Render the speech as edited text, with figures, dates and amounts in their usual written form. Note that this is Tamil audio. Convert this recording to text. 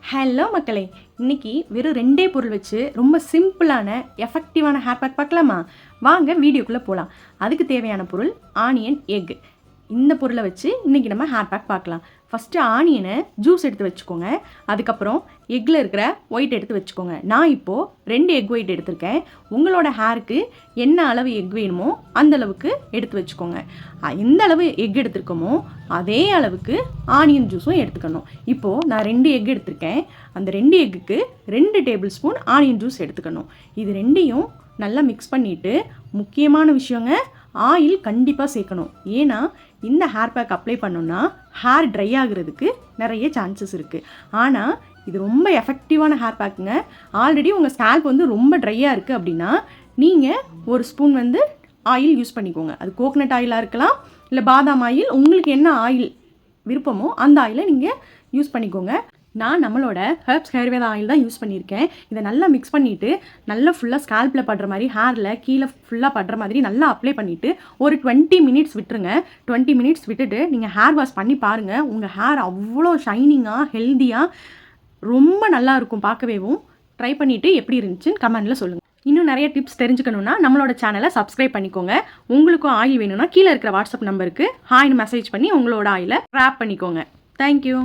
ஹலோ மக்களே, இன்னைக்கு வெறும் ரெண்டே பொருள் வச்சு ரொம்ப சிம்பிளான எஃபெக்டிவான ஹேர் பேக் பார்க்கலாமா? வாங்க வீடியோக்குள்ளே போகலாம். அதுக்கு தேவையான பொருள் ஆனியன், எக். இந்த பொருளை வச்சு இன்றைக்கி நம்ம ஹேர் பேக் பார்க்கலாம். ஃபஸ்ட்டு ஆனியனை ஜூஸ் எடுத்து வச்சுக்கோங்க. அதுக்கப்புறம் எக்கில் இருக்கிற ஒயிட் எடுத்து வச்சுக்கோங்க. நான் இப்போது 2 எக் ஒயிட் எடுத்திருக்கேன். உங்களோட ஹேருக்கு என்ன அளவு எக் வேணுமோ அந்த அளவுக்கு எடுத்து வச்சுக்கோங்க. எந்த அளவு எக் எடுத்துருக்கோமோ அதே அளவுக்கு ஆனியன் ஜூஸும் எடுத்துக்கணும். இப்போது நான் 2 எக் எடுத்திருக்கேன். அந்த 2 எக்குக்கு 2 டேபிள் ஸ்பூன் ஆனியன் ஜூஸ் எடுத்துக்கணும். இது ரெண்டையும் நல்லா மிக்ஸ் பண்ணிவிட்டு, முக்கியமான விஷயங்க, ஆயில் கண்டிப்பாக சேர்க்கணும். ஏன்னா இந்த ஹேர் பேக் அப்ளை பண்ணோன்னா ஹேர் ட்ரை ஆகுறதுக்கு நிறைய சான்சஸ் இருக்குது. ஆனால் இது ரொம்ப எஃபெக்டிவான ஹேர் பேக்குங்க. ஆல்ரெடி உங்கள் ஸ்கேல்ப் ரொம்ப ட்ரையாக இருக்குது அப்படின்னா நீங்கள் ஒரு ஸ்பூன் ஆயில் யூஸ் பண்ணிக்கோங்க. அது கோகனட் ஆயிலாக இருக்கலாம், இல்லை பாதாம் ஆயில், உங்களுக்கு என்ன ஆயில் விருப்பமோ அந்த ஆயிலை நீங்கள் யூஸ் பண்ணிக்கோங்க. நான் நம்மளோட ஹெர்ப்ஸ் ஹேர்வேதா ஆயில் தான் யூஸ் பண்ணியிருக்கேன். இதை நல்லா மிக்ஸ் பண்ணிவிட்டு நல்லா ஃபுல்லாக ஸ்கேல்பில் படுற மாதிரி, ஹேரில் கீழே ஃபுல்லாக படுற மாதிரி நல்லா அப்ளை பண்ணிவிட்டு ஒரு 20 மினிட்ஸ் விட்டுருங்க. 20 மினிட்ஸ் விட்டுட்டு நீங்கள் ஹேர் வாஷ் பண்ணி பாருங்கள். உங்கள் ஹேர் அவ்வளோ ஷைனிங்காக, ஹெல்த்தியாக, ரொம்ப நல்லா இருக்கும் பார்க்கவேவும். ட்ரை பண்ணிவிட்டு எப்படி இருந்துச்சுன்னு கமெண்டில் சொல்லுங்கள். இன்னும் நிறைய டிப்ஸ் தெரிஞ்சுக்கணுன்னா நம்மளோட சேனலை சப்ஸ்கிரைப் பண்ணிக்கோங்க. உங்களுக்கும் ஆயில் வேணும்னா கீழே இருக்கிற வாட்ஸ்அப் நம்பருக்கு ஹாய்னு மெசேஜ் பண்ணி உங்களோட ஆயிலை ட்ராப் பண்ணிக்கோங்க. தேங்க்யூ.